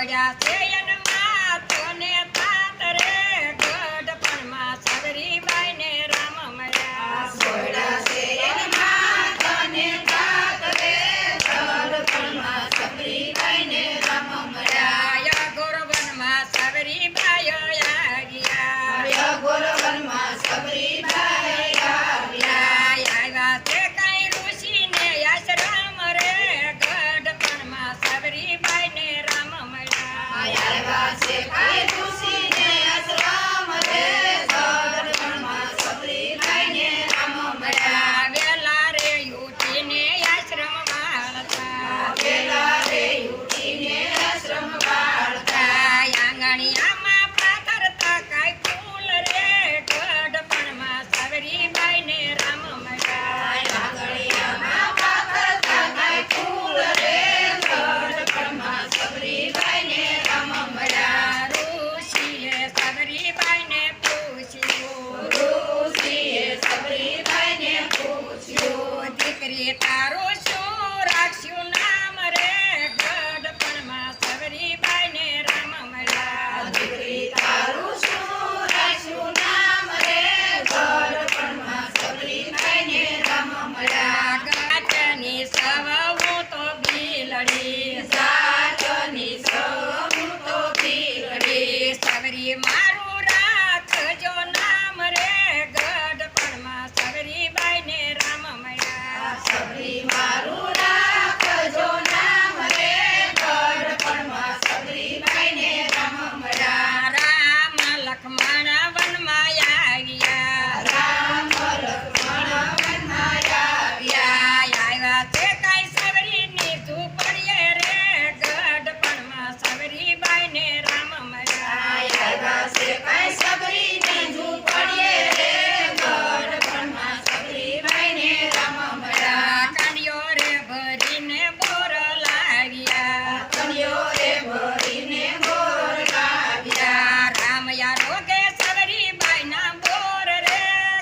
સોડ્યા છે એનમાં તને તાત રે ગઢપણમાં સબરીબાઈને રામ મળ્યા સોડ્યા છે એનમાં તને તાત રે ગઢપણમાં સબરીબાઈને રામ મળ્યા ગોરવનમાં સબરીબાઈ આવ્યા ગોરવનમાં સબરીબાઈ આવ્યા તે કઈ ઋષિને આશ્રમ રે ગઢપણમાં સબરીબાઈને રામ મળ્યા આવ્યા છે કઈ ઋષિને આશ્રમ રે ગઢપણમાં સબરીબાઈને રામ મળ્યા વેલા રે ઉઠીને આશ્રમ વાળતા વેલા રે ઉઠીને આશ્રમ વાળતા આંગણિયામાં પાથરતા કાંઈ ફૂલ રે ગઢપણમાં સબરીબાઈને રામ મળ્યા આંગણિયામાં પાથરતા કાંઈ ફૂલ રે ગઢપણમાં સબરીબાઈને રામ મળ્યા ઋષિએ સબરીબાઈને પૂછ્યું ઋષિએ સબરીબાઈને પૂછ્યું દીકરી તારું શું રાખ્યું નામ રે ગઢપણમાં સબરીબાઈને રામ મળ્યા દીકરી તારું શું રાખ્યું નામ રે ગઢપણમાં સબરીબાઈને રામ મળ્યા ગાંઠની સવ હું તો બિલડી જાતની સૌ તો ભીલડી સબરી મારું રાખજો નામ રે ગઢપણમાં સબરીબાઈને રામ મળ્યા સબરી મારું રાખજો નામ રે ગઢપણમાં સબરીબાઈને રામ મળ્યા રામ લક્ષ્મણ વનમાં આવ્યા રામ લક્ષ્મણ વનમાં આવ્યા આવ્યા તે કઈ સબરીની ઝૂંપડીએ રે ગઢપણમાં સબરીબાઈને રામ મળ્યા આવ્યા છે કઈ સબરીને ઝૂંપડીએ રે ગઢપણમાં સબરીબાઈને રામ મળ્યા કાંડિયો રે ભરીને બોર લાવ્યા કન્યો રે ભરીને બોર લાવ્યા રામયા રોગે સબરીબાઈના બોર રે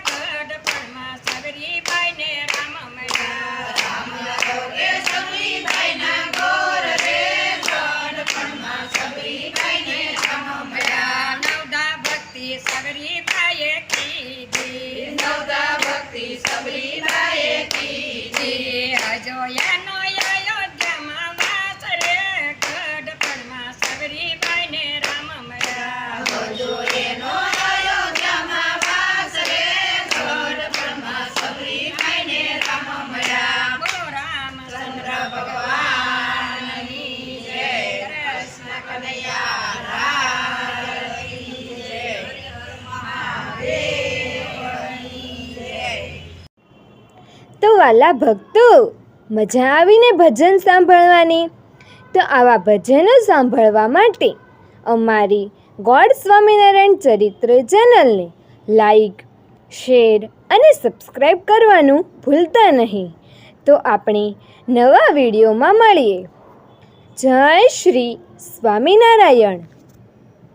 ગઢપણમાં સબરીબાઈને રામ મળ્યા રોગે સબરીબાઈના ગોર રે ગઢપણમાં સબરીબાઈને રામ મળ્યા નવદા ભક્તિ સબરીબાઈએ કીધી નવદા ભક્તિ સબરીબાઈએ કીધી હજો એનો અયોધ્યામાં વાસ રે ગઢપણમાં સબરીબાઈને રામ મળ્યા હજો એનો અયોધ્યામાં વાસ રે ગઢપણમાં સબરીબાઈને રામ મળ્યા બોલો રામચંદ્ર ભગવાનની જય કૃષ્ણ કનૈયા લાલ કી જય મહાદેવની જય તો વાલા ભક્તો, મજા આવીને ભજન સાંભળવાની? તો આવા ભજનો સાંભળવા માટે અમારી ગોડ સ્વામિનારાયણ ચરિત્ર ચેનલને લાઈક, શેર અને સબસ્ક્રાઈબ કરવાનું ભૂલતા નહીં. તો આપણે નવા વિડીયોમાં મળીએ. જય શ્રી સ્વામિનારાયણ.